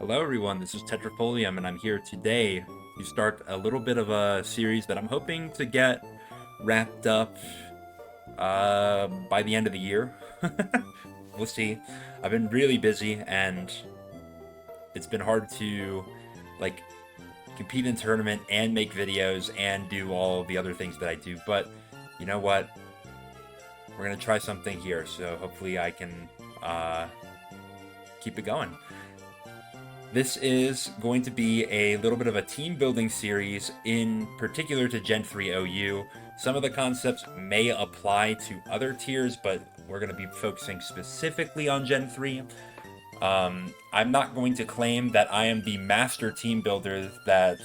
Hello everyone, this is Tetrafolium and I'm here today to start a little bit of a series that I'm hoping to get wrapped up by the end of the year. We'll see. I've been really busy and it's been hard to like compete in tournament and make videos and do all the other things that I do, but you know what? We're gonna try something here, so hopefully I can keep it going. This is going to be a little bit of a team building series in particular to Gen 3 OU. Some of the concepts may apply to other tiers, but we're going to be focusing specifically on Gen 3. I'm not going to claim that I am the master team builder that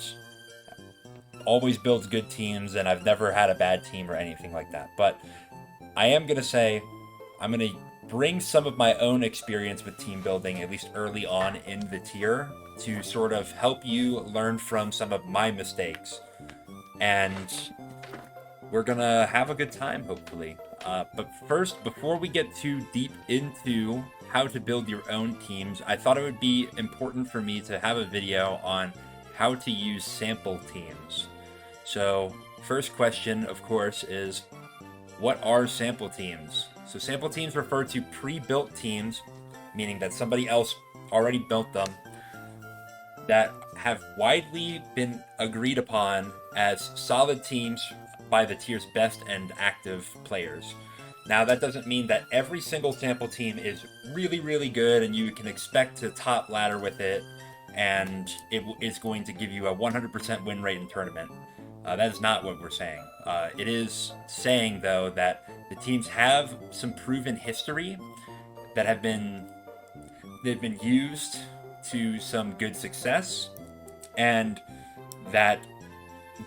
always builds good teams and I've never had a bad team or anything like that. But I am going to say I'm going to bring some of my own experience with team building, at least early on in the tier, to sort of help you learn from some of my mistakes. And we're gonna have a good time, hopefully. But first, before we get too deep into how to build your own teams, I thought it would be important for me to have a video on how to use sample teams. So, first question, of course, is what are sample teams? So sample teams refer to pre-built teams, meaning that somebody else already built them, that have widely been agreed upon as solid teams by the tier's best and active players. Now, that doesn't mean that every single sample team is really, really good and you can expect to top ladder with it and it is going to give you a 100% win rate in tournament. That is not what we're saying. It is saying, though, that the teams have some proven history that they've been used to some good success, and that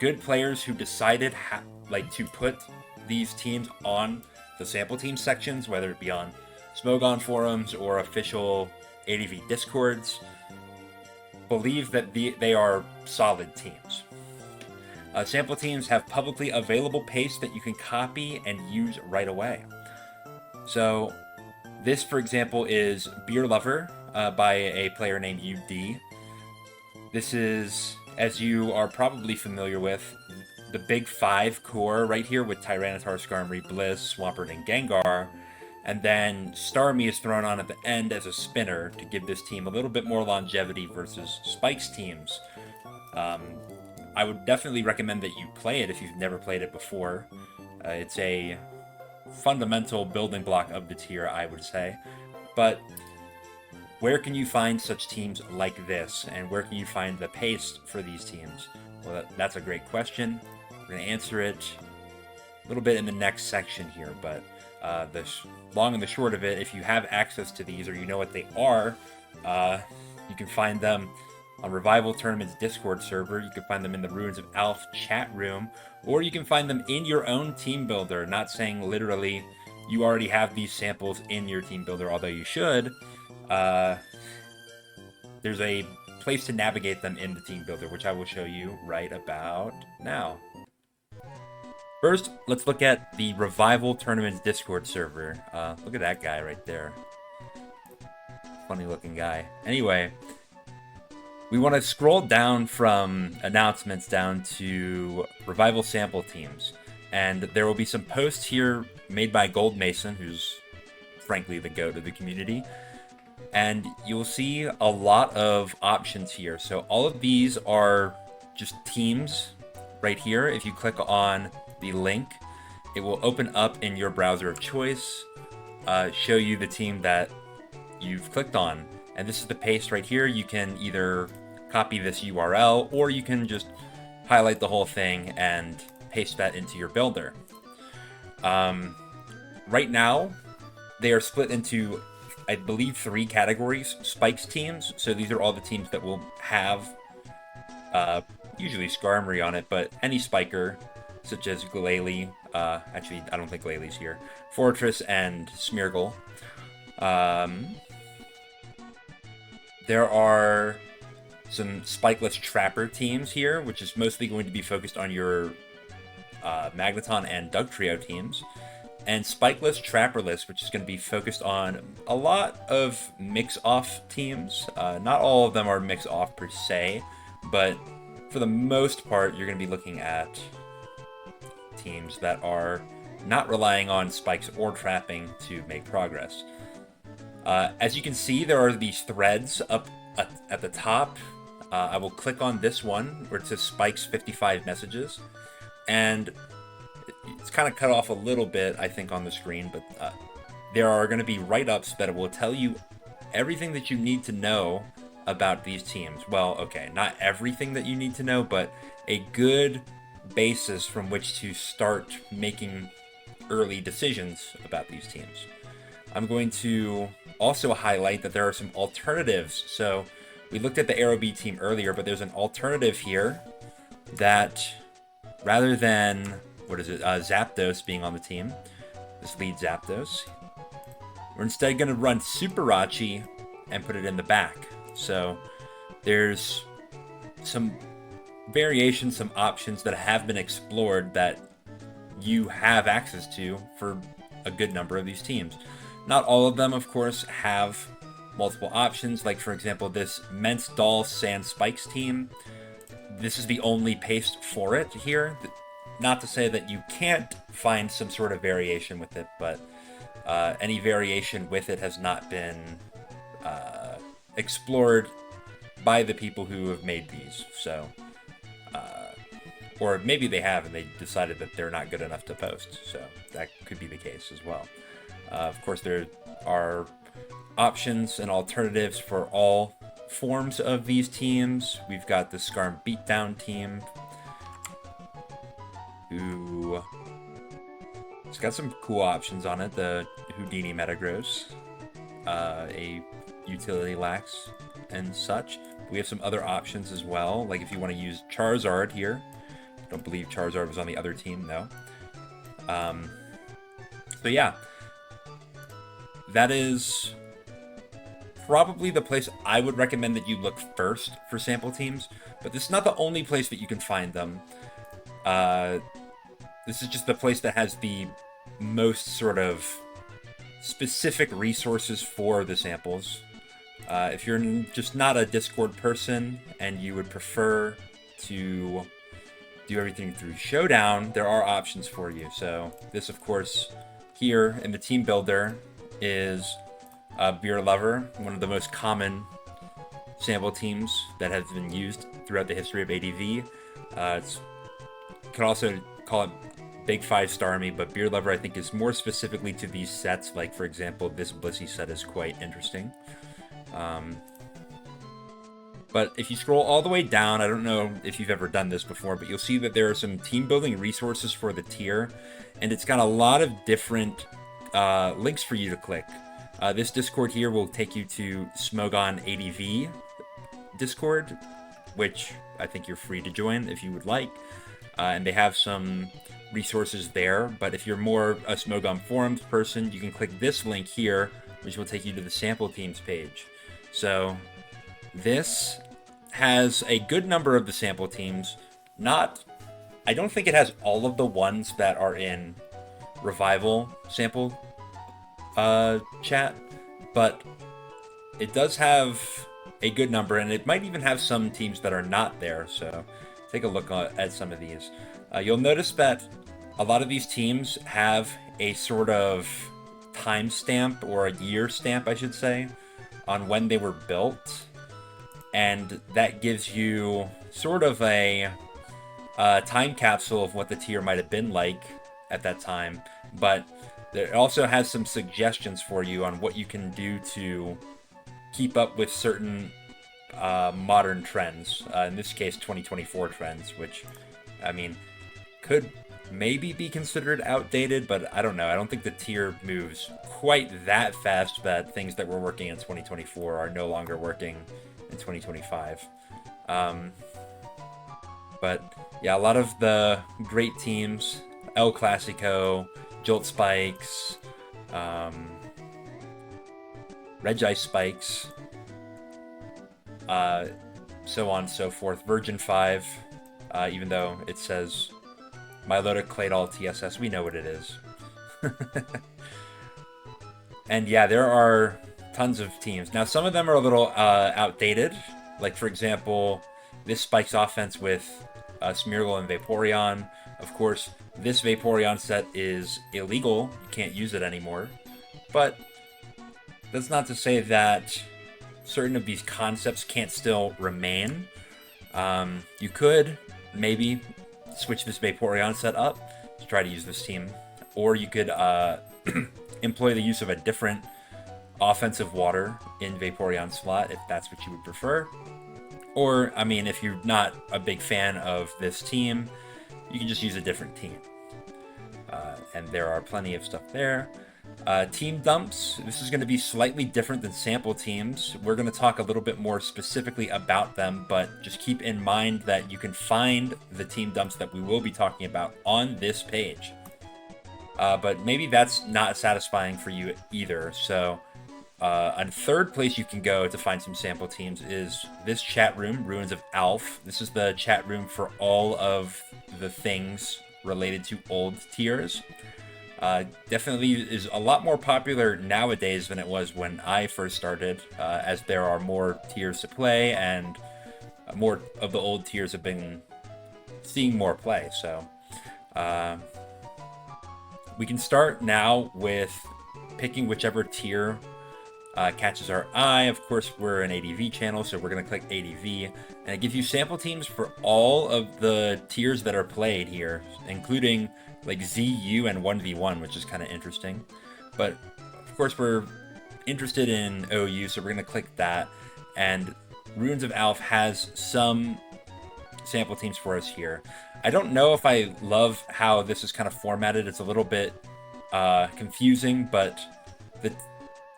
good players who decided to put these teams on the sample team sections, whether it be on Smogon forums or official ADV discords, believe that they are solid teams. Sample teams have publicly available paste that you can copy and use right away. So this, for example, is Beer Lover by a player named UD. This is, as you are probably familiar with, the big 5 core right here with Tyranitar, Skarmory, Bliss, Swampert, and Gengar. And then Starmie is thrown on at the end as a spinner to give this team a little bit more longevity versus Spike's teams. I would definitely recommend that you play it if you've never played it before. It's a fundamental building block of the tier, I would say. But where can you find such teams like this? And where can you find the pace for these teams? Well, that's a great question. We're going to answer it a little bit in the next section here. But the long and the short of it, if you have access to these or you know what they are, you can find them on Revival Tournament's Discord server. You can find them in the Ruins of Alph chat room, or you can find them in your own team builder. Not saying literally you already have these samples in your team builder, although you should. There's a place to navigate them in the team builder, which I will show you right about now. First, let's look at the Revival Tournament's Discord server. Look at that guy right there. Funny looking guy. Anyway, we want to scroll down from announcements down to Revival sample teams. And there will be some posts here made by Gold Mason, who's frankly the GOAT of the community. And you'll see a lot of options here. So all of these are just teams right here. If you click on the link, it will open up in your browser of choice, show you the team that you've clicked on. And this is the paste right here. You can either copy this URL or you can just highlight the whole thing and paste that into your builder. Right now, they are split into, I believe, 3 categories. Spike's teams, so these are all the teams that will have usually Skarmory on it, but any spiker, such as Glalie, actually, I don't think Glalie's here, Fortress, and Smeargle. There are some spikeless Trapper teams here, which is mostly going to be focused on your Magneton and Dugtrio teams. and spikeless, trapperless, which is going to be focused on a lot of mix-off teams. Not all of them are mix-off per se, but for the most part, you're going to be looking at teams that are not relying on spikes or trapping to make progress. As you can see, there are these threads up at the top. I will click on this one where it says spikes 55 messages, and it's kind of cut off a little bit, I think, on the screen, but there are going to be write-ups that will tell you everything that you need to know about these teams. Well, okay, not everything that you need to know, but a good basis from which to start making early decisions about these teams. I'm going to also highlight that there are some alternatives. So we looked at the Arrow B team earlier, but there's an alternative here that rather than, Zapdos being on the team, this lead Zapdos, we're instead going to run Superachi and put it in the back. So there's some variations, some options that have been explored that you have access to for a good number of these teams. Not all of them, of course, have multiple options. Like, for example, this Mence Doll Sand Spikes team. This is the only paste for it here. Not to say that you can't find some sort of variation with it, but any variation with it has not been explored by the people who have made these. So, or maybe they have and they decided that they're not good enough to post. So that could be the case as well. Of course, there are options and alternatives for all forms of these teams. We've got the Skarm Beatdown team, who it's got some cool options on it. The Houdini Metagross, a utility lax and such. We have some other options as well, like if you want to use Charizard here. I don't believe Charizard was on the other team, though. So yeah, that is probably the place I would recommend that you look first for sample teams, but this is not the only place that you can find them. This is just the place that has the most sort of specific resources for the samples. If you're just not a Discord person and you would prefer to do everything through Showdown, there are options for you. So this, of course, here in the team builder is Beer Lover, one of the most common sample teams that has been used throughout the history of ADV. You can also call it Big 5-Star Army, but Beer Lover, I think, is more specifically to these sets. Like, for example, this Blissey set is quite interesting. But if you scroll all the way down, I don't know if you've ever done this before, but you'll see that there are some team building resources for the tier, and it's got a lot of different links for you to click. This Discord here will take you to Smogon ADV Discord, which I think you're free to join if you would like. And they have some resources there, but if you're more a Smogon Forums person, you can click this link here, which will take you to the sample teams page. So this has a good number of the sample teams. I don't think it has all of the ones that are in Revival sample chat, but it does have a good number, and it might even have some teams that are not there. So take a look at some of these. You'll notice that a lot of these teams have a sort of timestamp, or a year stamp, I should say, on when they were built, and that gives you sort of a time capsule of what the tier might have been like at that time. But it also has some suggestions for you on what you can do to keep up with certain modern trends. In this case, 2024 trends, which, I mean, could maybe be considered outdated, but I don't know. I don't think the tier moves quite that fast that things that were working in 2024 are no longer working in 2025. But yeah, a lot of the great teams, El Clasico, Jolt Spikes, Regi Spikes, so on and so forth. Virgin 5, even though it says Milotic Claydol TSS, we know what it is. And yeah, there are tons of teams. Now, some of them are a little outdated. Like, for example, this Spike's offense with Smeargle and Vaporeon. Of course, this Vaporeon set is illegal. You can't use it anymore. But that's not to say that certain of these concepts can't still remain. You could maybe switch this Vaporeon set up to try to use this team. Or you could employ the use of a different offensive water in Vaporeon slot if that's what you would prefer. Or, I mean, if you're not a big fan of this team, you can just use a different team. And there are plenty of stuff there. Team dumps. This is going to be slightly different than sample teams. We're going to talk a little bit more specifically about them, but just keep in mind that you can find the team dumps that we will be talking about on this page. But maybe that's not satisfying for you either. So a third place you can go to find some sample teams is this chat room, Ruins of Alph. This is the chat room for all of the things related to old tiers. Definitely is a lot more popular nowadays than it was when I first started, as there are more tiers to play and more of the old tiers have been seeing more play. So we can start now with picking whichever tier catches our eye. Of course, we're an ADV channel, so we're going to click ADV, and it gives you sample teams for all of the tiers that are played here, including like ZU and 1v1, which is kind of interesting. But of course, we're interested in OU, so we're going to click that. And Ruins of Alph has some sample teams for us here. I don't know if I love how this is kind of formatted. It's a little bit confusing, but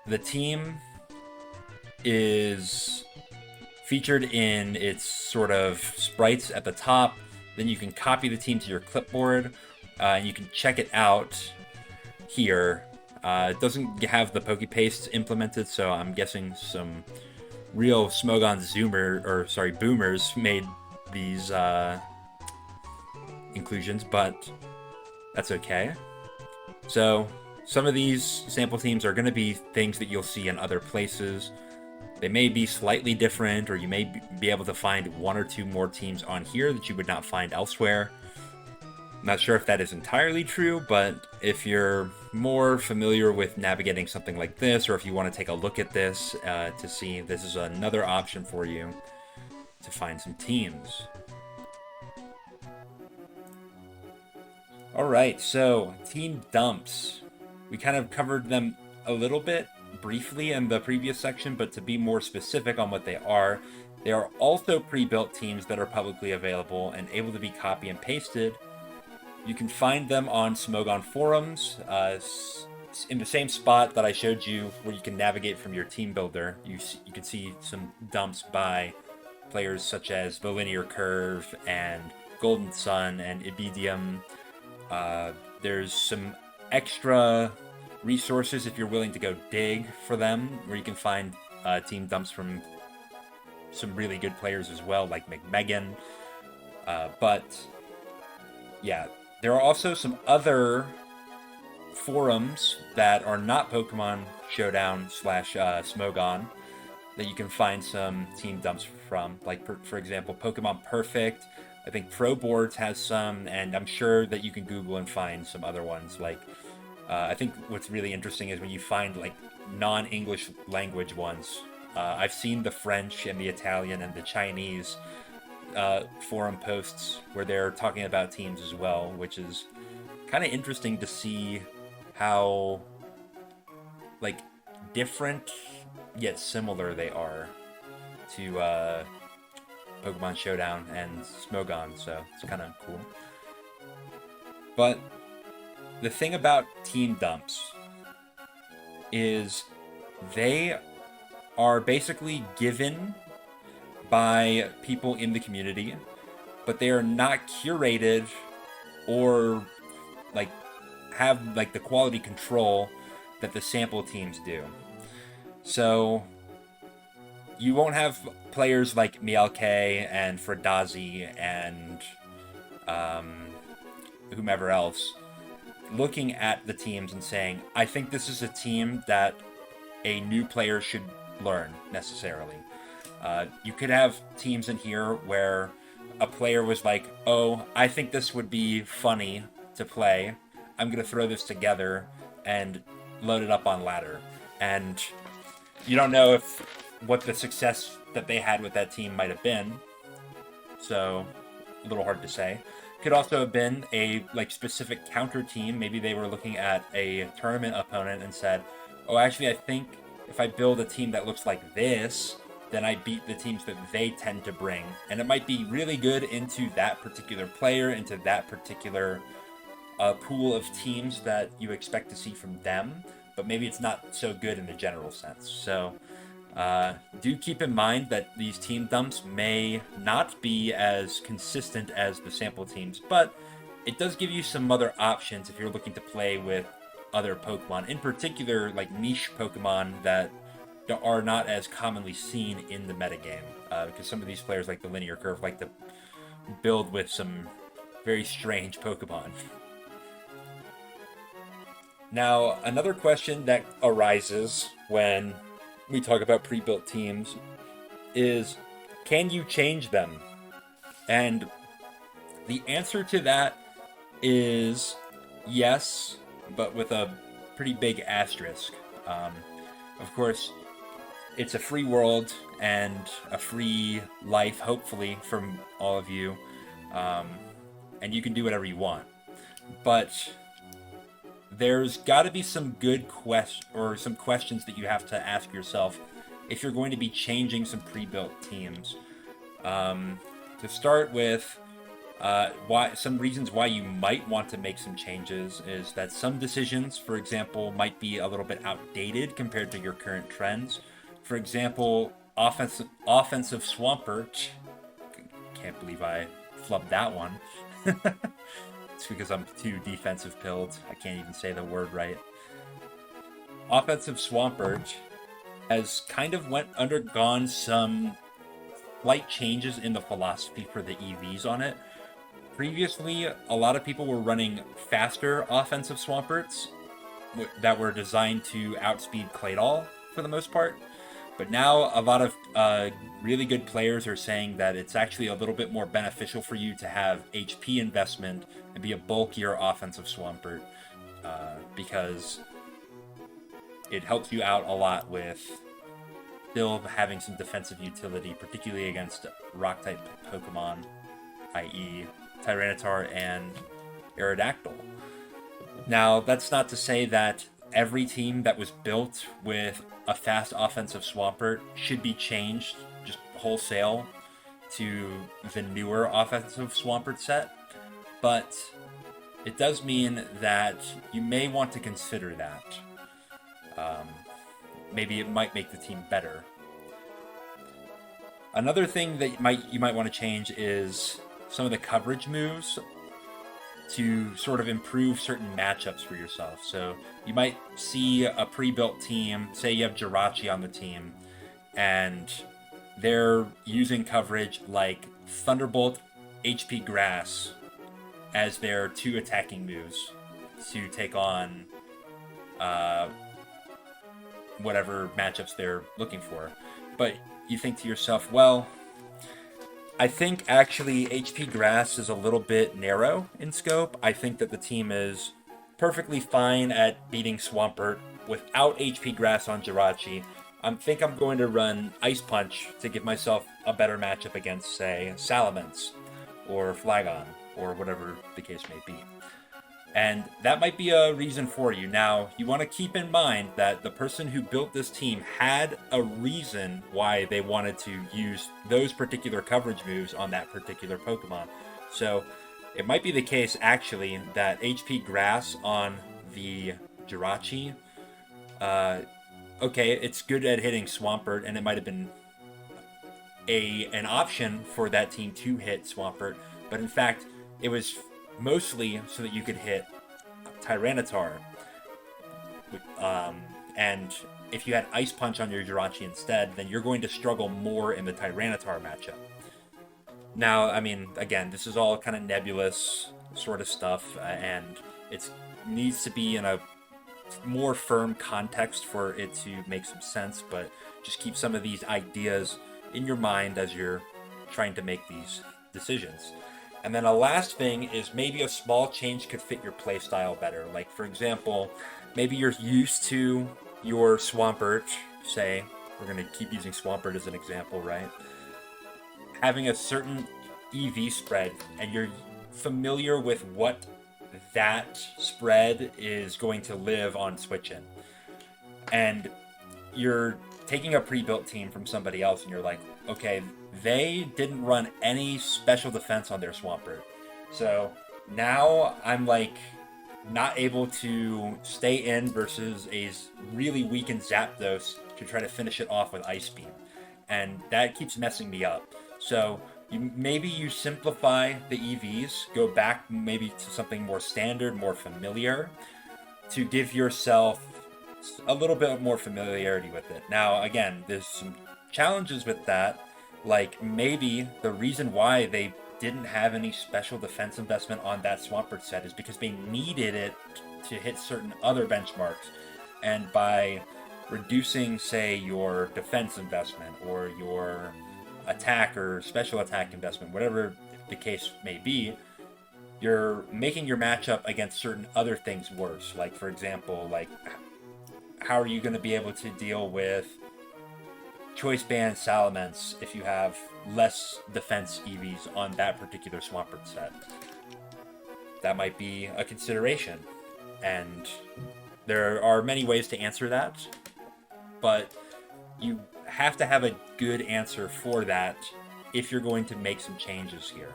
the team is featured in its sort of sprites at the top. Then you can copy the team to your clipboard. And you can check it out here. It doesn't have the PokePaste implemented, so I'm guessing some real Smogon boomers made these inclusions, but that's okay. So some of these sample teams are going to be things that you'll see in other places. They may be slightly different, or you may be able to find one or two more teams on here that you would not find elsewhere. Not sure if that is entirely true, but if you're more familiar with navigating something like this, or if you want to take a look at this to see, this is another option for you to find some teams. All right, so team dumps. We kind of covered them a little bit briefly in the previous section, but to be more specific on what they are also pre-built teams that are publicly available and able to be copy and pasted. You can find them on Smogon forums in the same spot that I showed you where you can navigate from your team builder. You can see some dumps by players such as the Linear Curve and Golden Sun and Ibidium. There's some extra resources if you're willing to go dig for them, where you can find team dumps from some really good players as well, like McMegan. But yeah, there are also some other forums that are not Pokemon Showdown / Smogon that you can find some team dumps from. Like, for example, Pokemon Perfect. I think Pro Boards has some, and I'm sure that you can Google and find some other ones. Like, I think what's really interesting is when you find like non-English language ones. I've seen the French and the Italian and the Chinese forum posts where they're talking about teams as well, which is kind of interesting to see how like different yet similar they are to Pokemon Showdown and Smogon, so it's kind of cool. But the thing about team dumps is they are basically given by people in the community, but they are not curated or like have like the quality control that the sample teams do. So you won't have players like Mialke and Fradazi and whomever else looking at the teams and saying, I think this is a team that a new player should learn necessarily. You could have teams in here where a player was like, oh, I think this would be funny to play. I'm going to throw this together and load it up on ladder. And you don't know what the success that they had with that team might have been. So a little hard to say. Could also have been a specific counter team. Maybe they were looking at a tournament opponent and said, oh, actually, I think if I build a team that looks like this, then I beat the teams that they tend to bring. And it might be really good into that particular player, into that particular pool of teams that you expect to see from them, but maybe it's not so good in a general sense. So do keep in mind that these team dumps may not be as consistent as the sample teams, but it does give you some other options if you're looking to play with other Pokemon, in particular like niche Pokemon that are not as commonly seen in the metagame, because some of these players like the Linear Curve like to build with some very strange Pokemon. Now, another question that arises when we talk about pre-built teams is, can you change them? And the answer to that is yes, but with a pretty big asterisk. Of course, it's a free world and a free life, hopefully, from all of you, and you can do whatever you want. But there's got to be some good some questions that you have to ask yourself if you're going to be changing some pre-built teams. To start with, some reasons why you might want to make some changes is that some decisions, for example, might be a little bit outdated compared to your current trends. For example, offensive Swampert. Can't believe I flubbed that one. It's because I'm too defensive pilled. I can't even say the word right. Offensive Swampert has kind of undergone some slight changes in the philosophy for the EVs on it. Previously, a lot of people were running faster offensive Swamperts that were designed to outspeed Claydol for the most part. But now a lot of really good players are saying that it's actually a little bit more beneficial for you to have HP investment and be a bulkier offensive Swampert, because it helps you out a lot with still having some defensive utility, particularly against Rock-type Pokemon, i.e. Tyranitar and Aerodactyl. Now, that's not to say that every team that was built with a fast offensive Swampert should be changed just wholesale to the newer offensive Swampert set, but it does mean that you may want to consider that. Maybe it might make the team better. Another thing that you might want to change is some of the coverage moves to sort of improve certain matchups for yourself. So you might see a pre-built team, say you have Jirachi on the team, and they're using coverage like Thunderbolt, HP Grass as their two attacking moves to take on whatever matchups they're looking for. But you think to yourself, well, I think actually HP Grass is a little bit narrow in scope. I think that the team is perfectly fine at beating Swampert without HP Grass on Jirachi. I think I'm going to run Ice Punch to give myself a better matchup against, say, Salamence or Flagon or whatever the case may be. And that might be a reason for you. Now, you want to keep in mind that the person who built this team had a reason why they wanted to use those particular coverage moves on that particular Pokemon. So it might be the case, actually, that HP Grass on the Jirachi, okay, it's good at hitting Swampert, and it might have been an option for that team to hit Swampert, but in fact, it was mostly so that you could hit Tyranitar. And if you had Ice Punch on your Jirachi instead, then you're going to struggle more in the Tyranitar matchup. Now, I mean, again, this is all kind of nebulous sort of stuff, and it's needs to be in a more firm context for it to make some sense, but just keep some of these ideas in your mind as you're trying to make these decisions. And then a last thing is maybe a small change could fit your playstyle better. Like, for example, maybe you're used to your Swampert, say, we're going to keep using Swampert as an example, right? Having a certain EV spread, and you're familiar with what that spread is going to live on Switch in. And you're taking a pre-built team from somebody else, and you're like, okay, they didn't run any special defense on their Swampert. So now I'm like not able to stay in versus a really weakened Zapdos to try to finish it off with Ice Beam. And that keeps messing me up. So maybe you simplify the EVs, go back maybe to something more standard, more familiar, to give yourself a little bit more familiarity with it. Now, again, there's some challenges with that. Like, maybe the reason why they didn't have any special defense investment on that Swampert set is because they needed it to hit certain other benchmarks. And by reducing, say, your defense investment or your attack or special attack investment, whatever the case may be, you're making your matchup against certain other things worse. Like, for example, like, how are you going to be able to deal with Choice Band Salamence if you have less defense EVs on that particular Swampert set? That might be a consideration. And there are many ways to answer that, but you have to have a good answer for that if you're going to make some changes here.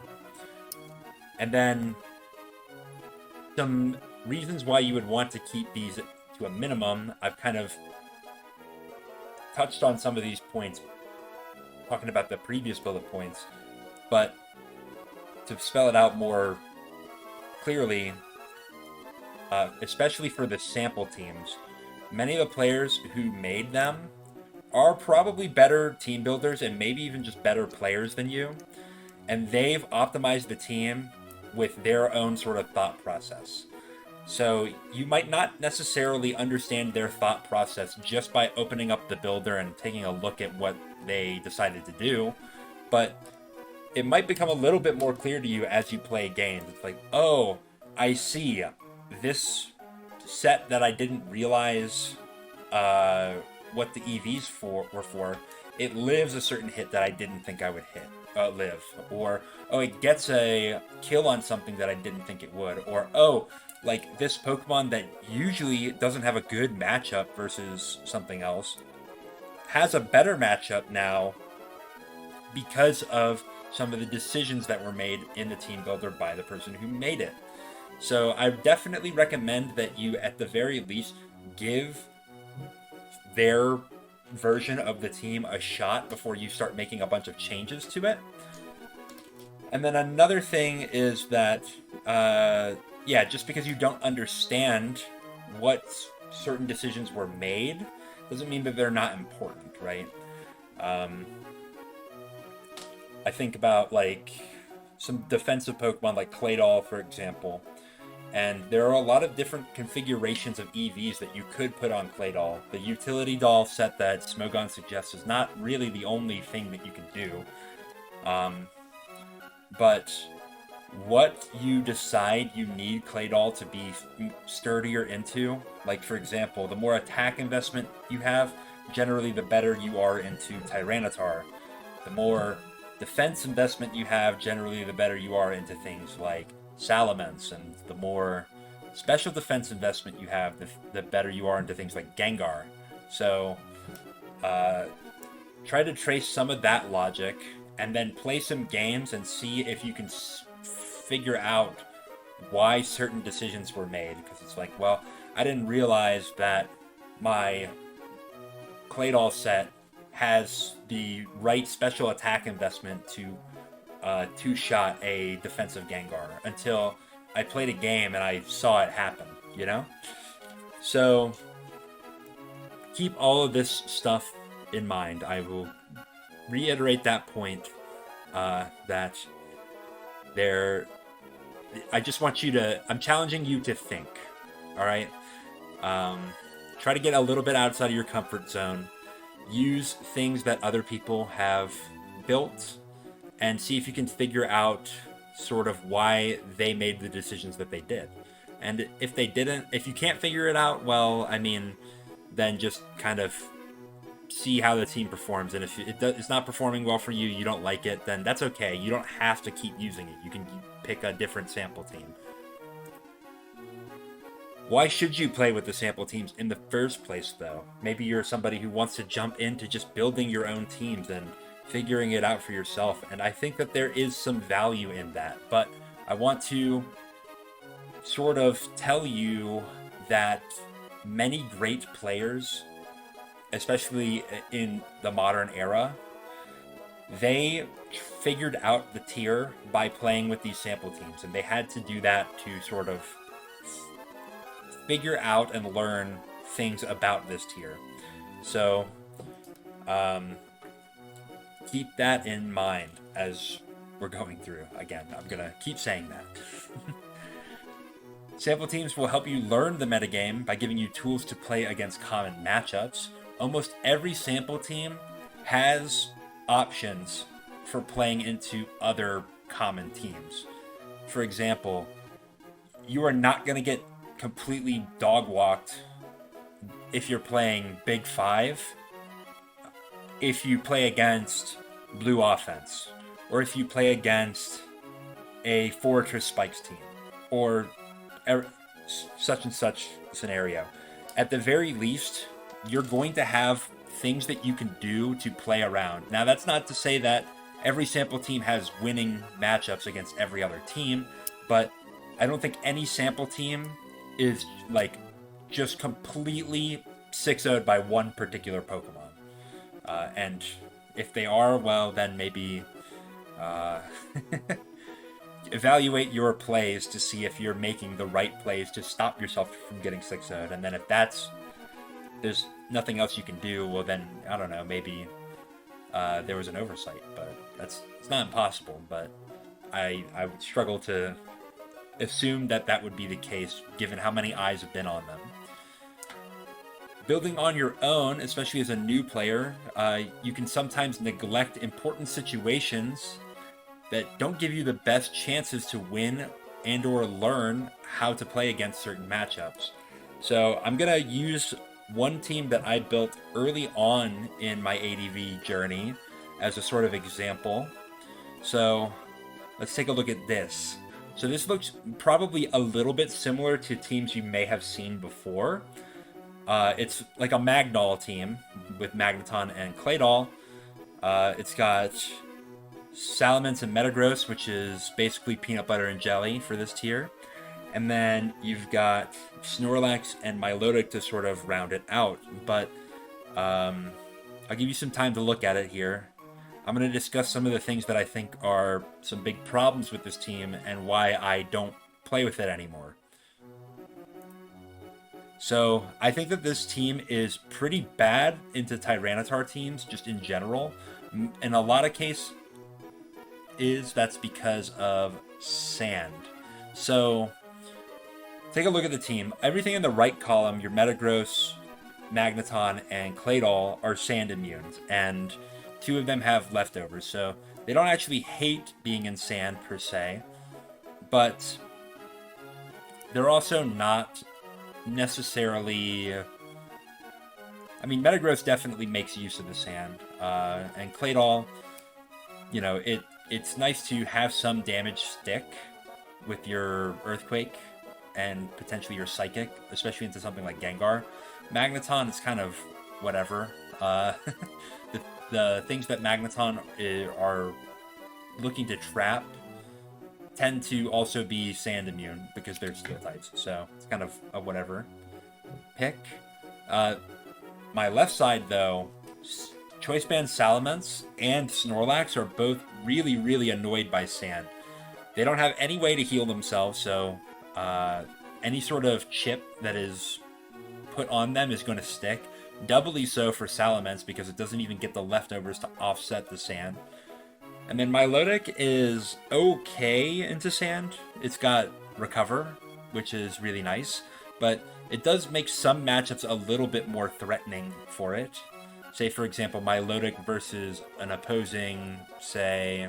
And then some reasons why you would want to keep these to a minimum. I've kind of touched on some of these points talking about the previous bullet points, but to spell it out more clearly, especially for the sample teams, many of the players who made them are probably better team builders and maybe even just better players than you, and they've optimized the team with their own sort of thought process. So you might not necessarily understand their thought process just by opening up the builder and taking a look at what they decided to do, but it might become a little bit more clear to you as you play games. It's like, oh, I see this set that I didn't realize what the EVs were for. It lives a certain hit that I didn't think I would live. Or, oh, it gets a kill on something that I didn't think it would. Or, oh, like this Pokemon that usually doesn't have a good matchup versus something else has a better matchup now because of some of the decisions that were made in the team builder by the person who made it. So I definitely recommend that you, at the very least, give their version of the team a shot before you start making a bunch of changes to it. And then another thing is that, just because you don't understand what certain decisions were made doesn't mean that they're not important, right? I think about, like, some defensive Pokemon like Claydol, for example, and there are a lot of different configurations of EVs that you could put on Claydol. The utility doll set that Smogon suggests is not really the only thing that you can do. But what you decide you need Claydol to be sturdier into, like, for example, the more attack investment you have, generally the better you are into Tyranitar. The more defense investment you have, generally the better you are into things like Salamence, and the more special defense investment you have, the better you are into things like Gengar. So try to trace some of that logic and then play some games and see if you can figure out why certain decisions were made. Because it's like, well, I didn't realize that my Claydol set has the right special attack investment to two-shot a defensive Gengar until I played a game and I saw it happen, you know? So keep all of this stuff in mind. I will reiterate that point, that I just want you to, I'm challenging you to think. All right. Try to get a little bit outside of your comfort zone. Use things that other people have built and see if you can figure out sort of why they made the decisions that they did. And if they didn't, if you can't figure it out, well, I mean, then just kind of see how the team performs. And if it's not performing well for you, you don't like it, then that's okay. You don't have to keep using it. You can pick a different sample team. Why should you play with the sample teams in the first place, though? Maybe you're somebody who wants to jump into just building your own teams and figuring it out for yourself. And I think that there is some value in that. But I want to sort of tell you that many great players, especially in the modern era, they figured out the tier by playing with these sample teams. And they had to do that to sort of figure out and learn things about this tier. So keep that in mind as we're going through. Again, I'm going to keep saying that. Sample teams will help you learn the metagame by giving you tools to play against common matchups. Almost every sample team has options for playing into other common teams. For example, you are not going to get completely dog-walked if you're playing Big Five if you play against Blue Offense, or if you play against a Fortress Spikes team, or such and such scenario. At the very least, you're going to have things that you can do to play around. Now, that's not to say that every sample team has winning matchups against every other team, but I don't think any sample team is like just completely 6-0'd by one particular Pokemon. And if they are, well, then maybe evaluate your plays to see if you're making the right plays to stop yourself from getting 6-0'd. And then if there's nothing else you can do, well then, I don't know, maybe there was an oversight. But it's not impossible, but I would struggle to assume that would be the case given how many eyes have been on them. Building on your own, especially as a new player, you can sometimes neglect important situations that don't give you the best chances to win and or learn how to play against certain matchups. So I'm going to use one team that I built early on in my ADV journey as a sort of example. So let's take a look at this. So this looks probably a little bit similar to teams you may have seen before. It's like a Magnoll team with Magneton and Claydol. It's got Salamence and Metagross, which is basically peanut butter and jelly for this tier. And then you've got Snorlax and Milotic to sort of round it out. But I'll give you some time to look at it here. I'm going to discuss some of the things that I think are some big problems with this team and why I don't play with it anymore. So I think that this team is pretty bad into Tyranitar teams just in general. In a lot of cases, that's because of sand. So take a look at the team. Everything in the right column, your Metagross, Magneton, and Claydol are sand immune, and 2 of them have leftovers. So they don't actually hate being in sand per se, but they're also not necessarily. I mean, Metagross definitely makes use of the sand, and Claydol, you know, it's nice to have some damage stick with your Earthquake and potentially your Psychic, especially into something like Gengar. Magneton is kind of whatever. The things that Magneton are looking to trap tend to also be sand immune because they're steel types, so it's kind of a whatever pick. My left side, though, Choice Band Salamence and Snorlax are both really, really annoyed by sand. They don't have any way to heal themselves, so any sort of chip that is put on them is going to stick. Doubly so for Salamence because it doesn't even get the leftovers to offset the sand. And then Milotic is okay into sand. It's got Recover, which is really nice. but it does make some matchups a little bit more threatening for it. Say, for example, Milotic versus an opposing, say,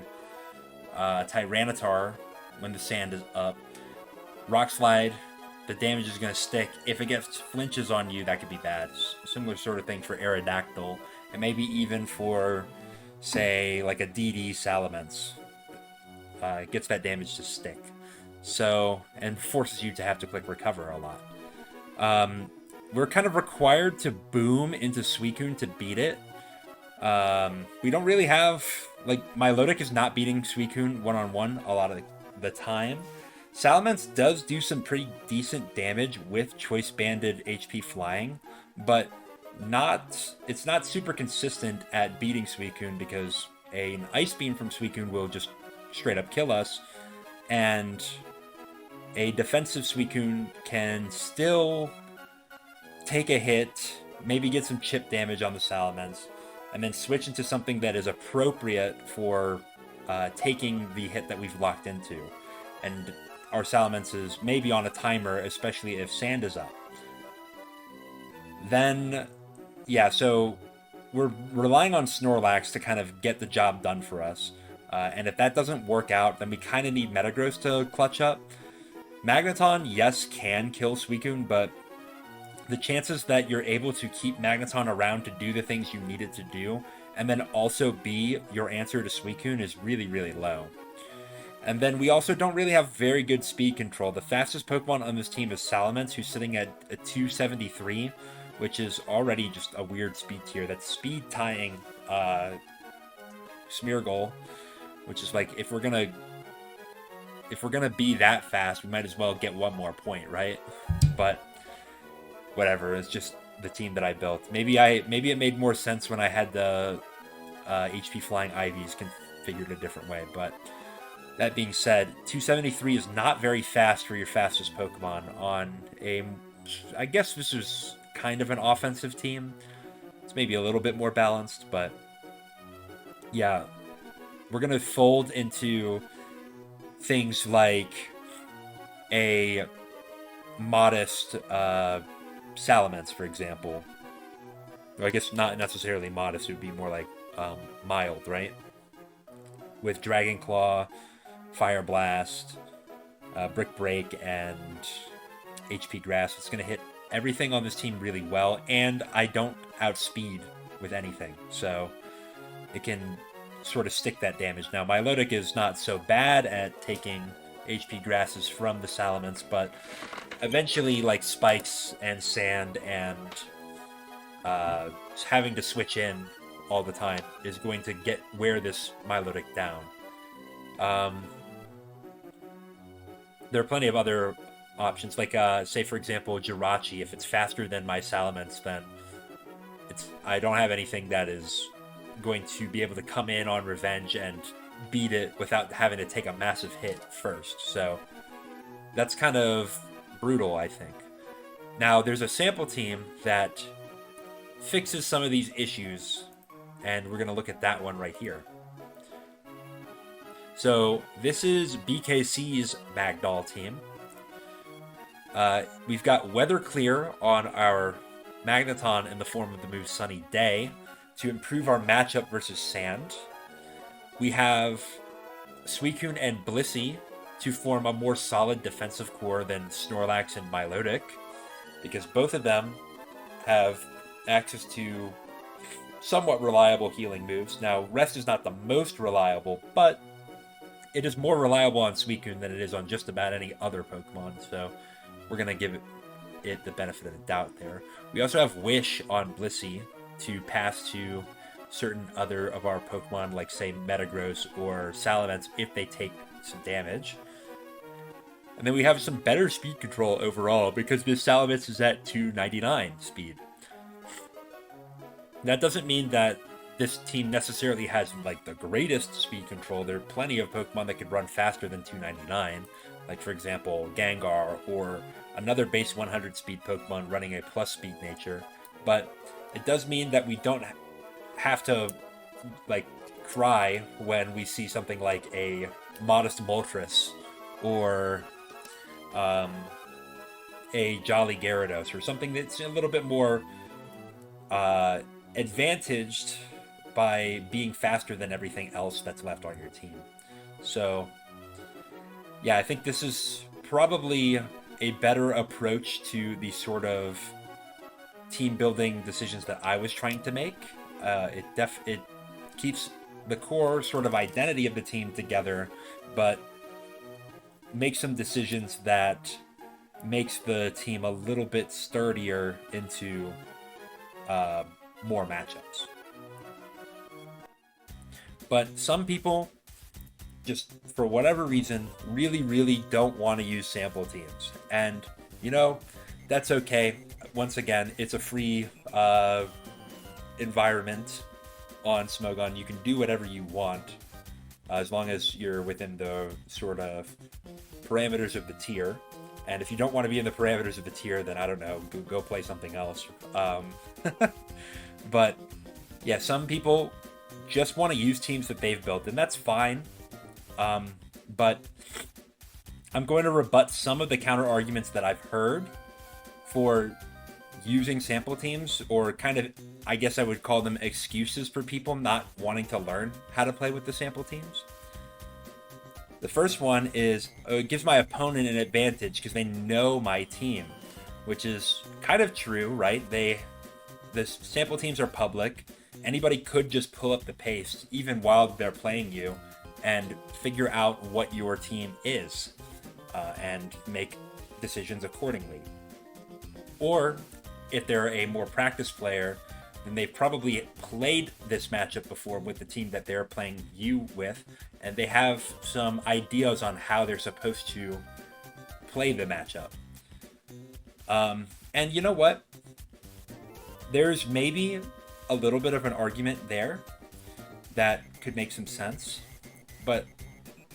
Tyranitar when the sand is up. Rock Slide, the damage is going to stick. If it gets flinches on you, that could be bad. Similar sort of thing for Aerodactyl, and maybe even for, say, like a DD Salamence. It gets that damage to stick. So, and forces you to have to click Recover a lot. We're kind of required to boom into Suicune to beat it. We don't really have, like, Milotic is not beating Suicune one-on-one a lot of the time. Salamence does do some pretty decent damage with Choice Banded HP Flying, but it's not super consistent at beating Suicune because an Ice Beam from Suicune will just straight up kill us, and a defensive Suicune can still take a hit, maybe get some chip damage on the Salamence, and then switch into something that is appropriate for taking the hit that we've locked into. And our Salamence is maybe on a timer, especially if sand is up. Then, yeah, so we're relying on Snorlax to kind of get the job done for us. And if that doesn't work out, then we kind of need Metagross to clutch up. Magneton, yes, can kill Suicune, but the chances that you're able to keep Magneton around to do the things you need it to do, and then also be your answer to Suicune, is really, really low. And then we also don't really have very good speed control. The fastest Pokemon on this team is Salamence, who's sitting at a 273, which is already just a weird speed tier. That's speed tying Smeargle, which is like, if we're gonna be that fast, we might as well get one more point, right? But whatever, it's just the team that I built. Maybe it made more sense when I had the HP Flying Ivies configured a different way, but that being said, 273 is not very fast for your fastest Pokemon on a... I guess this is kind of an offensive team. It's maybe a little bit more balanced, but yeah. We're going to fold into things like a modest Salamence, for example. Or I guess not necessarily modest, it would be more like mild, right? With Dragon Claw, Fire Blast, Brick Break, and HP Grass. It's going to hit everything on this team really well, and I don't outspeed with anything, so it can sort of stick that damage. Now, Milotic is not so bad at taking HP Grasses from the Salamence, but eventually, like, Spikes and Sand and having to switch in all the time is going to wear this Milotic down. There are plenty of other options, like, say, for example, Jirachi. If it's faster than my Salamence, then I don't have anything that is going to be able to come in on Revenge and beat it without having to take a massive hit first. So that's kind of brutal, I think. Now, there's a sample team that fixes some of these issues, and we're going to look at that one right here. So this is BKC's Magdoll team. We've got Weather Clear on our Magneton in the form of the move Sunny Day to improve our matchup versus Sand. We have Suicune and Blissey to form a more solid defensive core than Snorlax and Milotic, because both of them have access to somewhat reliable healing moves. Now, Rest is not the most reliable, but it is more reliable on Suicune than it is on just about any other Pokemon, so we're going to give it the benefit of the doubt there. We also have Wish on Blissey to pass to certain other of our Pokemon, like, say, Metagross or Salamence, if they take some damage. And then we have some better speed control overall, because this Salamence is at 299 speed. That doesn't mean that this team necessarily has, like, the greatest speed control. There are plenty of Pokemon that could run faster than 299, like, for example, Gengar, or another base 100 speed Pokemon running a plus speed nature. But it does mean that we don't have to, like, cry when we see something like a modest Moltres, or a Jolly Gyarados or something that's a little bit more advantaged by being faster than everything else that's left on your team. So, yeah, I think this is probably a better approach to the sort of team building decisions that I was trying to make. It keeps the core sort of identity of the team together, but makes some decisions that makes the team a little bit sturdier into more matchups. But some people, just for whatever reason, really don't want to use sample teams. And, that's okay. Once again, it's a free environment on Smogon. You can do whatever you want as long as you're within the sort of parameters of the tier. And if you don't want to be in the parameters of the tier, then I don't know, go play something else. But yeah, some people just want to use teams that they've built, and that's fine. But I'm going to rebut some of the counter arguments that I've heard for using sample teams, or kind of, I guess I would call them excuses for people not wanting to learn how to play with the sample teams. The first one is it gives my opponent an advantage because they know my team, which is kind of true, right? The sample teams are public. Anybody could just pull up the paste even while they're playing you and figure out what your team is and make decisions accordingly. Or if they're a more practiced player, then they've probably played this matchup before with the team that they're playing you with, and they have some ideas on how they're supposed to play the matchup. And you know what? There's maybe a little bit of an argument there that could make some sense, but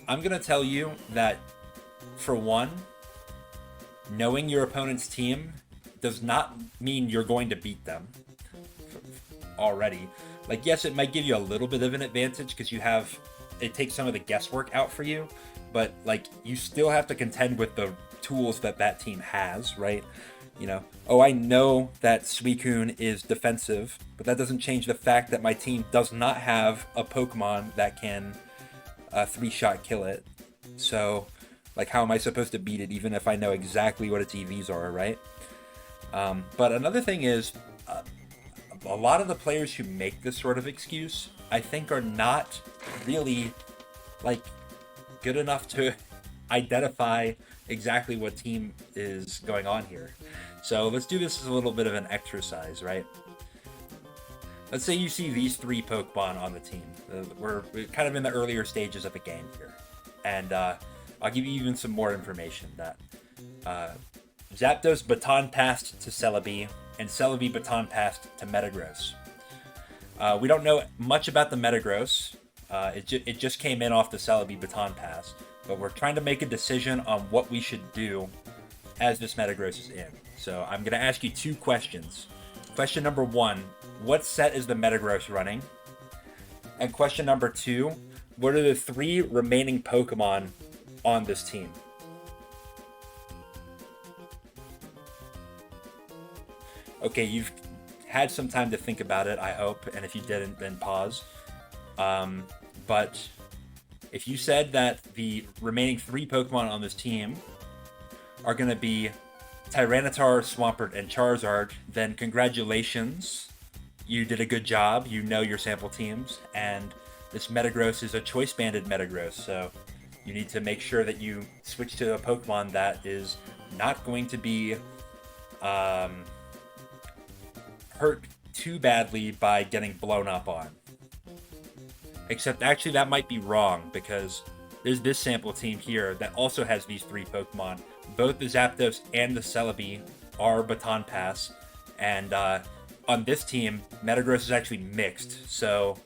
I'm going to tell you that, for one, knowing your opponent's team does not mean you're going to beat them already. Like, yes, it might give you a little bit of an advantage because it takes some of the guesswork out for you, but like, you still have to contend with the tools that team has, right? I know that Suicune is defensive, but that doesn't change the fact that my team does not have a Pokemon that can 3-shot kill it. So, like, how am I supposed to beat it even if I know exactly what its EVs are, right? But another thing is, a lot of the players who make this sort of excuse, I think, are not really, like, good enough to identify exactly what team is going on here. So let's do this as a little bit of an exercise, right? Let's say you see these 3 Pokemon on the team. We're kind of in the earlier stages of the game here. And I'll give you even some more information that Zapdos baton passed to Celebi, and Celebi baton passed to Metagross. We don't know much about the Metagross. It just came in off the Celebi baton pass, but we're trying to make a decision on what we should do as this Metagross is in. So I'm going to ask you 2 questions. Question number 1, what set is the Metagross running? And question number 2, what are the 3 remaining Pokemon on this team? Okay, you've had some time to think about it, I hope, and if you didn't, then pause. But if you said that the remaining 3 Pokemon on this team are going to be Tyranitar, Swampert, and Charizard, then congratulations. You did a good job. You know your sample teams, and this Metagross is a choice-banded Metagross, so you need to make sure that you switch to a Pokemon that is not going to be hurt too badly by getting blown up on. Except actually that might be wrong, because there's this sample team here that also has these 3 Pokemon. Both the Zapdos and the Celebi are Baton Pass, and on this team, Metagross is actually mixed, so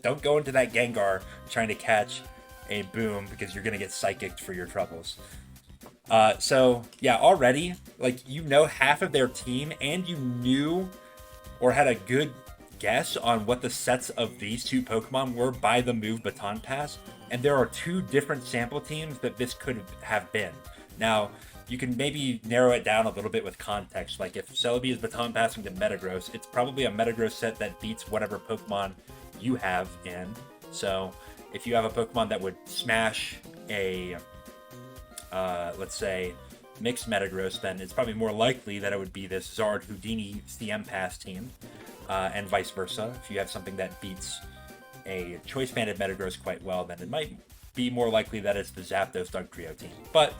don't go into that Gengar trying to catch a Boom, because you're going to get Psychicked for your troubles. So, yeah, already, like, you know half of their team, and you knew or had a good guess on what the sets of these 2 Pokemon were by the move Baton Pass, and there are 2 different sample teams that this could have been. Now, you can maybe narrow it down a little bit with context. Like if Celebi is baton passing to Metagross, it's probably a Metagross set that beats whatever Pokemon you have in. So if you have a Pokemon that would smash a, let's say, mixed Metagross, then it's probably more likely that it would be this Zard Houdini CM Pass team, and vice versa. If you have something that beats a Choice Banded Metagross quite well, then it might be more likely that it's the Zapdos Dugtrio team. But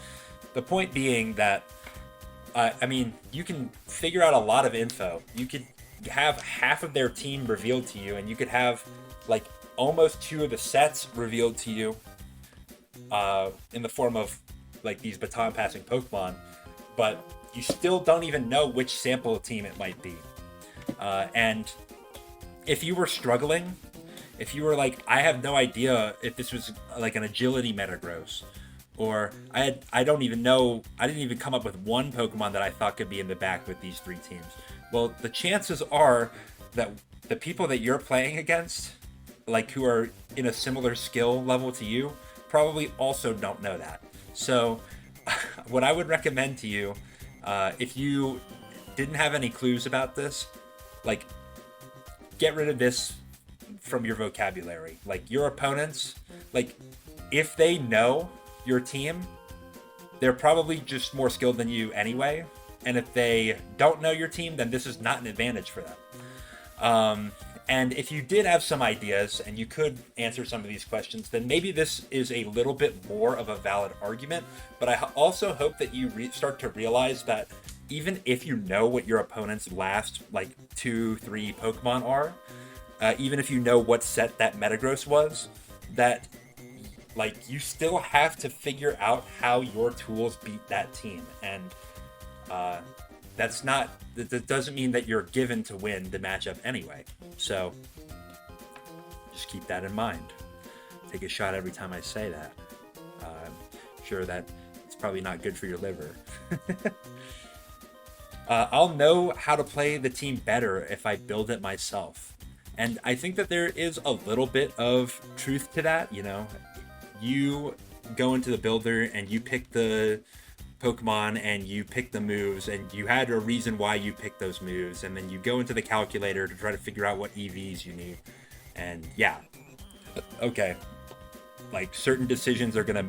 the point being that, I mean, you can figure out a lot of info. You could have half of their team revealed to you, and you could have like almost 2 of the sets revealed to you in the form of like these baton passing Pokemon, but you still don't even know which sample team it might be. And if you were struggling, if you were like, I have no idea if this was like an agility Metagross, or I don't even know, I didn't even come up with one Pokemon that I thought could be in the back with these 3 teams. Well, the chances are that the people that you're playing against, like who are in a similar skill level to you, probably also don't know that. So what I would recommend to you, if you didn't have any clues about this, like get rid of this from your vocabulary. Like your opponents, like if they know your team, they're probably just more skilled than you anyway. And if they don't know your team, then this is not an advantage for them. And if you did have some ideas and you could answer some of these questions, then maybe this is a little bit more of a valid argument. But I also hope that you start to realize that even if you know what your opponent's last like 2-3 Pokemon are, even if you know what set that Metagross was, that like you still have to figure out how your tools beat that team. And that doesn't mean that you're given to win the matchup anyway. So just keep that in mind. Take a shot every time I say that. I'm sure that it's probably not good for your liver. I'll know how to play the team better if I build it myself. And I think that there is a little bit of truth to that. You know, you go into the builder and you pick the Pokemon and you pick the moves, and you had a reason why you picked those moves, and then you go into the calculator to try to figure out what EVs you need. And yeah, okay, like certain decisions are gonna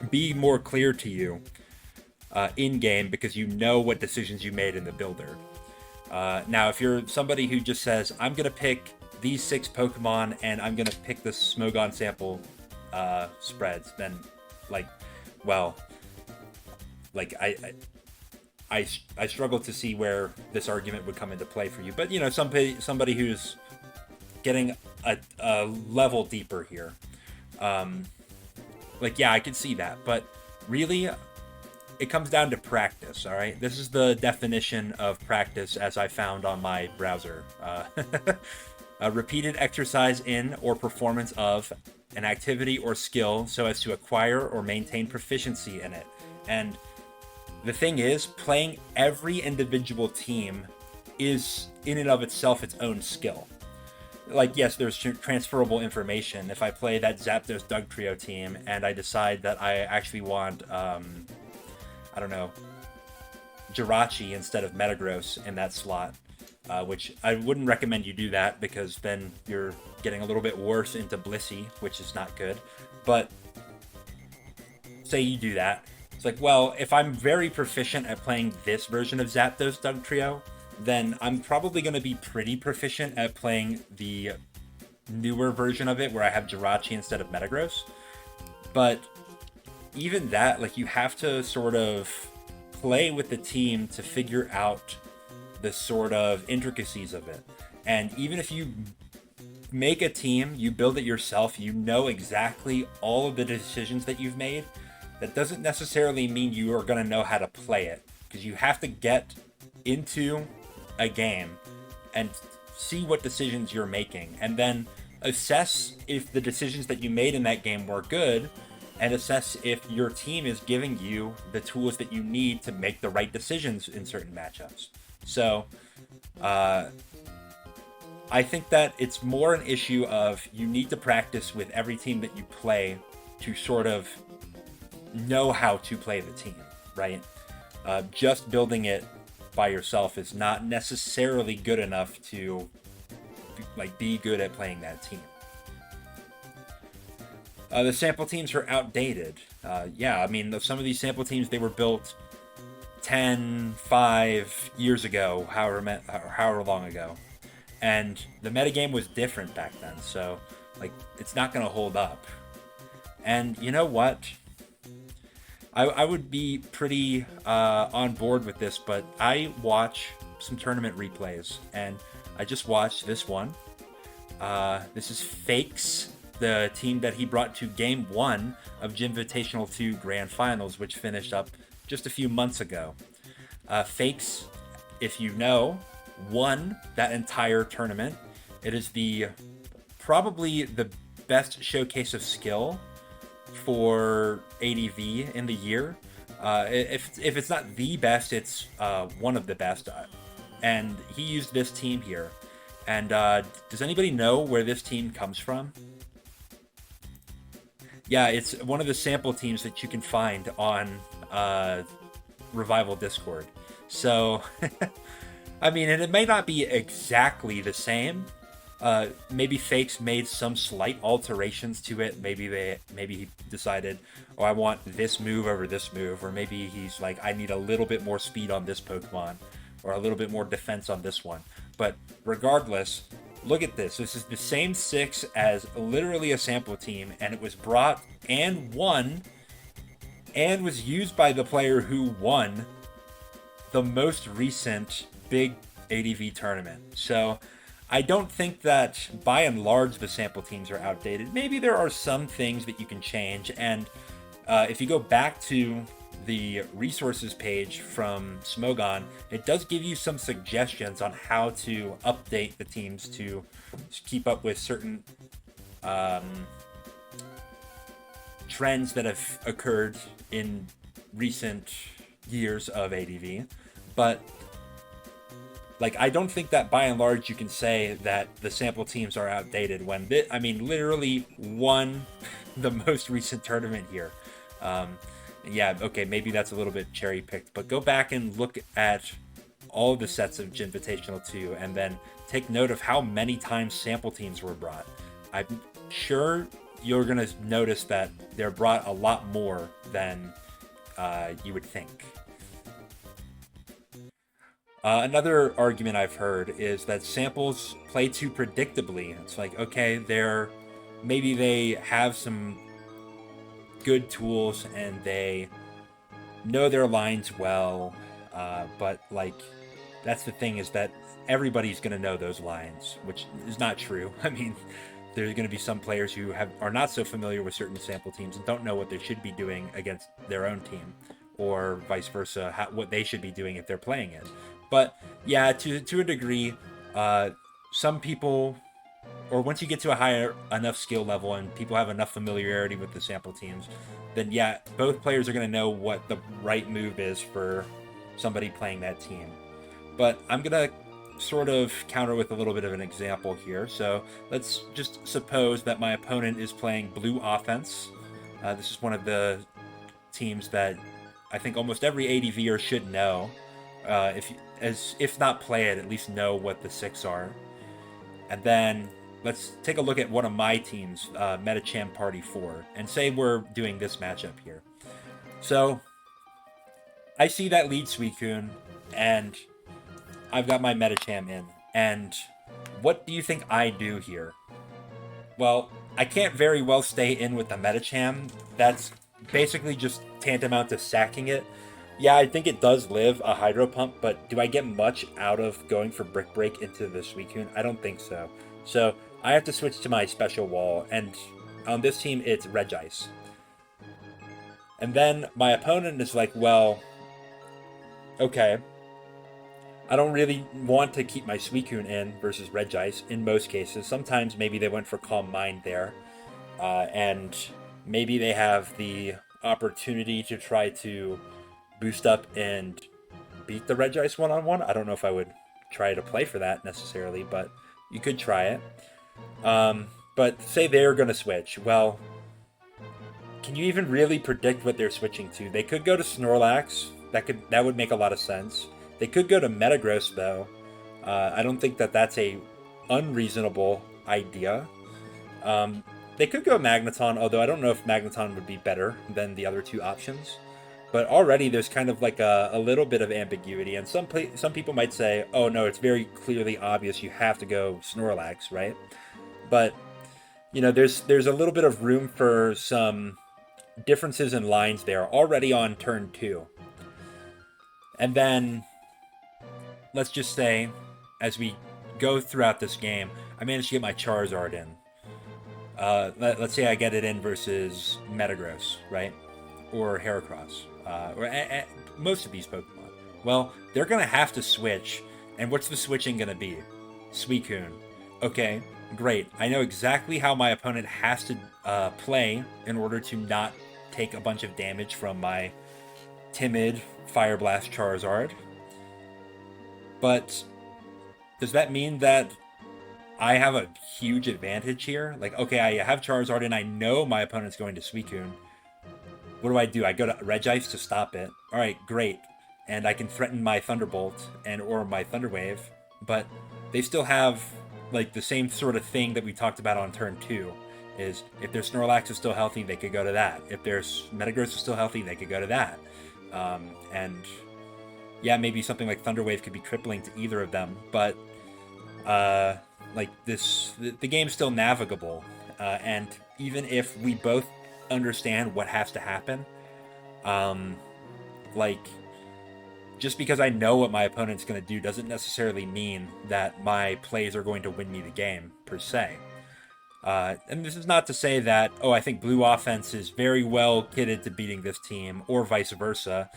be more clear to you in game because you know what decisions you made in the builder. Now, if you're somebody who just says, I'm gonna pick these 6 Pokemon and I'm gonna pick the Smogon sample spreads, then like, well, like I struggle to see where this argument would come into play for you. But you know, somebody who's getting a level deeper here, like yeah, I could see that. But really, it comes down to practice. All right, this is the definition of practice as I found on my browser. A repeated exercise in or performance of an activity or skill so as to acquire or maintain proficiency in it. And the thing is, playing every individual team is in and of itself its own skill. Like, yes, there's transferable information. If I play that Zapdos Dugtrio team and I decide that I actually want, I don't know, Jirachi instead of Metagross in that slot, which I wouldn't recommend you do that because then you're getting a little bit worse into Blissey, which is not good. But say you do that. It's like, well, if I'm very proficient at playing this version of Zapdos Dugtrio, then I'm probably going to be pretty proficient at playing the newer version of it where I have Jirachi instead of Metagross. But even that, like, you have to sort of play with the team to figure out the sort of intricacies of it. And even if you make a team, you build it yourself, you know exactly all of the decisions that you've made, that doesn't necessarily mean you are going to know how to play it, because you have to get into a game and see what decisions you're making, and then assess if the decisions that you made in that game were good, and assess if your team is giving you the tools that you need to make the right decisions in certain matchups. So, I think that it's more an issue of you need to practice with every team that you play to sort of know how to play the team. right? Just building it by yourself is not necessarily good enough to be good at playing that team. The sample teams are outdated. Yeah, I mean, some of these sample teams, they were built 10, 5 years ago, however long ago. And the metagame was different back then, so, it's not going to hold up. And you know what? I would be pretty on board with this, but I watch some tournament replays, and I just watched this one. This is Fakes, the team that he brought to Game 1 of Invitational 2 Grand Finals, which finished up just a few months ago. Fakes, if you know, won that entire tournament. It is probably the best showcase of skill for ADV in the year. If it's not the best, it's one of the best. And he used this team here. And does anybody know where this team comes from? Yeah, it's one of the sample teams that you can find on Revival Discord. So, I mean, and it may not be exactly the same. Maybe Fakes made some slight alterations to it. Maybe he decided, oh, I want this move over this move, or maybe he's like, I need a little bit more speed on this Pokemon, or a little bit more defense on this one. But regardless, look at this. This is the same 6 as literally a sample team, and it was brought and won, and was used by the player who won the most recent big ADV tournament. So I don't think that, by and large, the sample teams are outdated. Maybe there are some things that you can change, and if you go back to the resources page from Smogon, it does give you some suggestions on how to update the teams to keep up with certain trends that have occurred in recent years of ADV. But I don't think that by and large you can say that the sample teams are outdated when literally won the most recent tournament here. Yeah, okay, maybe that's a little bit cherry picked, but go back and look at all the sets of Invitational 2 and then take note of how many times sample teams were brought. I'm sure you're going to notice that they're brought a lot more than you would think. Another argument I've heard is that samples play too predictably. It's like, okay, maybe they have some good tools and they know their lines well, but that's the thing, is that everybody's going to know those lines, which is not true. I mean, there's going to be some players who are not so familiar with certain sample teams and don't know what they should be doing against their own team, or vice versa, what they should be doing if they're playing it. But yeah, to a degree, some people, or once you get to a higher enough skill level and people have enough familiarity with the sample teams, then yeah, both players are going to know what the right move is for somebody playing that team. But I'm going to sort of counter with a little bit of an example here. So let's just suppose that my opponent is playing blue offense. This is one of the teams that I think almost every ADVer should know. If not play it, at least know what the 6 are. And then let's take a look at one of my teams, Metacham Party 4, and say we're doing this matchup here. So I see that lead Suicune, and I've got my Metacham in. And what do you think I do here? Well, I can't very well stay in with the Metacham. That's basically just tantamount to sacking it. Yeah, I think it does live a Hydro Pump, but do I get much out of going for Brick Break into the Suicune? I don't think so. So I have to switch to my Special Wall, and on this team, it's Regice. And then my opponent is like, well, okay, I don't really want to keep my Suicune in versus Regice in most cases. Sometimes maybe they went for Calm Mind there, and maybe they have the opportunity to try to boost up and beat the Regice one-on-one. I don't know if I would try to play for that necessarily, but you could try it. But say they're going to switch. Well, can you even really predict what they're switching to? They could go to Snorlax. That would make a lot of sense. They could go to Metagross though. I don't think that that's a unreasonable idea. They could go Magneton, although I don't know if Magneton would be better than the other two options. But already there's kind of like a little bit of ambiguity, and some people might say, "Oh no, it's very clearly obvious. You have to go Snorlax, right?" But you know, there's a little bit of room for some differences in lines there already on turn 2. And then let's just say, as we go throughout this game, I managed to get my Charizard in. Let's say I get it in versus Metagross, right? Or Heracross. Or most of these Pokemon. Well, they're going to have to switch. And what's the switching going to be? Suicune. Okay, great. I know exactly how my opponent has to play in order to not take a bunch of damage from my timid Fire Blast Charizard. But does that mean that I have a huge advantage here? Like, okay, I have Charizard and I know my opponent's going to Suicune. What do? I go to Regice to stop it. All right, great. And I can threaten my Thunderbolt or my Thunder Wave, but they still have like the same sort of thing that we talked about on turn 2. Is if their Snorlax is still healthy, they could go to that. If their Metagross is still healthy, they could go to that. And yeah, maybe something like Thunder Wave could be crippling to either of them, but like the game's still navigable, and even if we both understand what has to happen, like just because I know what my opponent's going to do doesn't necessarily mean that my plays are going to win me the game per se. And this is not to say that, oh, I think blue offense is very well kitted to beating this team, or vice versa.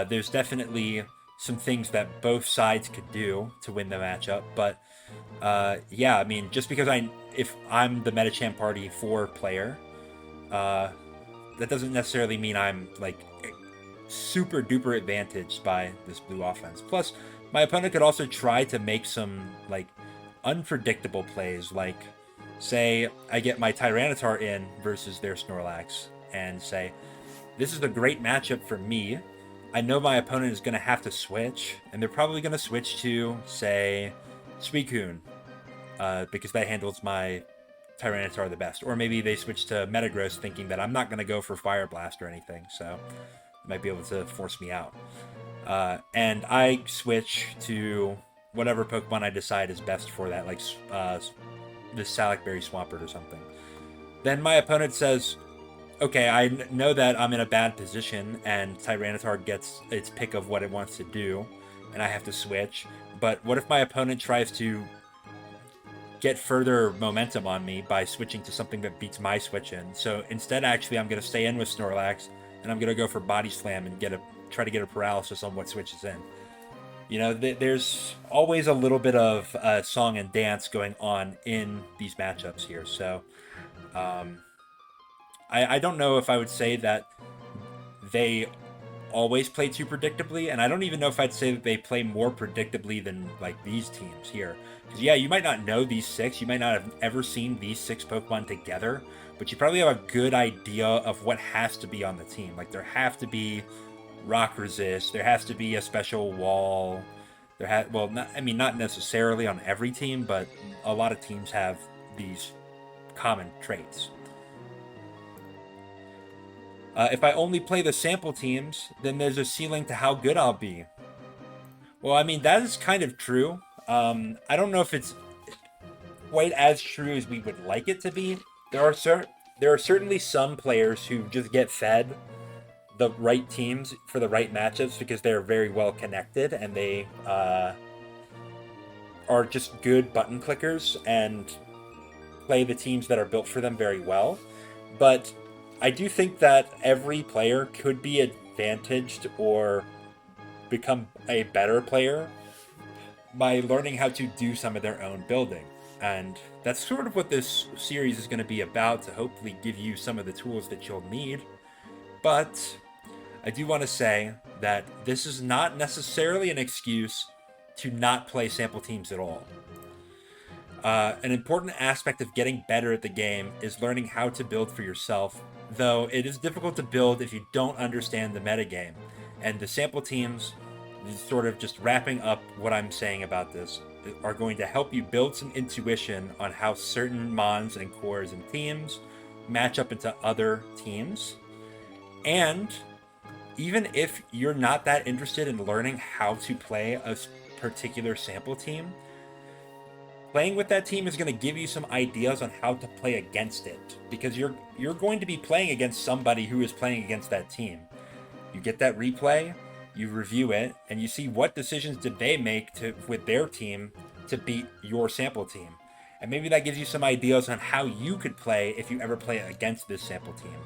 There's definitely some things that both sides could do to win the matchup, but yeah, I mean, just because if I'm the Metachamp Party 4 player, that doesn't necessarily mean I'm like super duper advantaged by this blue offense. Plus, my opponent could also try to make some like unpredictable plays, like say I get my Tyranitar in versus their Snorlax and say, this is a great matchup for me. I know my opponent is going to have to switch, and they're probably going to switch to, say, Suicune, because that handles my Tyranitar the best. Or maybe they switch to Metagross thinking that I'm not going to go for Fire Blast or anything, so they might be able to force me out. And I switch to whatever Pokemon I decide is best for that, like this Salicberry Swampert or something. Then my opponent says, okay, I know that I'm in a bad position, and Tyranitar gets its pick of what it wants to do, and I have to switch. But what if my opponent tries to get further momentum on me by switching to something that beats my switch in? So instead, actually, I'm going to stay in with Snorlax, and I'm going to go for Body Slam and try to get a paralysis on what switches in. You know, there's always a little bit of song and dance going on in these matchups here. So I don't know if I would say that they always play too predictably, and I don't even know if I'd say that they play more predictably than like these teams here. Because yeah, you might not know these 6, you might not have ever seen these 6 Pokemon together, but you probably have a good idea of what has to be on the team. Like there have to be rock resist, there has to be a special wall. Not necessarily on every team, but a lot of teams have these common traits. If I only play the sample teams, then there's a ceiling to how good I'll be. Well, I mean, that is kind of true. I don't know if it's quite as true as we would like it to be. There are certainly some players who just get fed the right teams for the right matchups because they're very well connected and they are just good button clickers and play the teams that are built for them very well. But I do think that every player could be advantaged or become a better player by learning how to do some of their own building. And that's sort of what this series is going to be about, to hopefully give you some of the tools that you'll need. But I do want to say that this is not necessarily an excuse to not play sample teams at all. An important aspect of getting better at the game is learning how to build for yourself though it is difficult to build if you don't understand the metagame. And the sample teams, sort of just wrapping up what I'm saying about this, are going to help you build some intuition on how certain mons and cores and teams match up into other teams. And even if you're not that interested in learning how to play a particular sample team, playing with that team is going to give you some ideas on how to play against it, because you're going to be playing against somebody who is playing against that team. You get that replay, you review it, and you see what decisions did they make with their team to beat your sample team. And maybe that gives you some ideas on how you could play if you ever play against this sample team.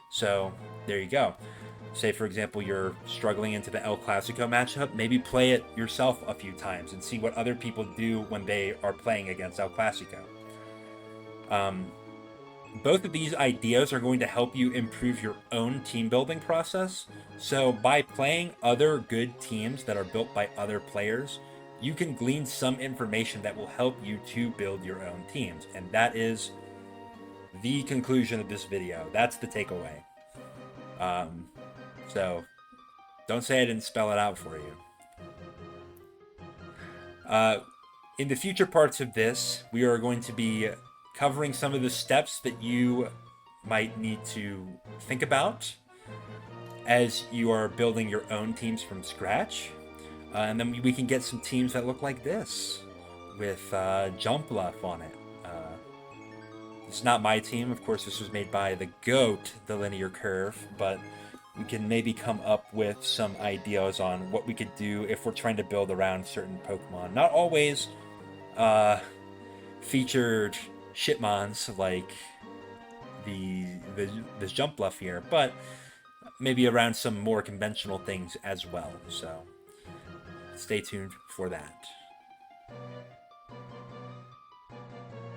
So there you go. Say, for example, you're struggling into the El Clasico matchup, maybe play it yourself a few times and see what other people do when they are playing against El Clasico. Both of these ideas are going to help you improve your own team building process. So by playing other good teams that are built by other players, you can glean some information that will help you to build your own teams. And that is the conclusion of this video. That's the takeaway. So don't say I didn't spell it out for you. In the future parts of this, we are going to be covering some of the steps that you might need to think about as you are building your own teams from scratch. And then we can get some teams that look like this with Jump Bluff on it. It's not my team. Of course, this was made by the GOAT, the Linear Curve, but we can maybe come up with some ideas on what we could do if we're trying to build around certain Pokemon. Not always featured shitmons like this Jump Bluff here, but maybe around some more conventional things as well. So stay tuned for that.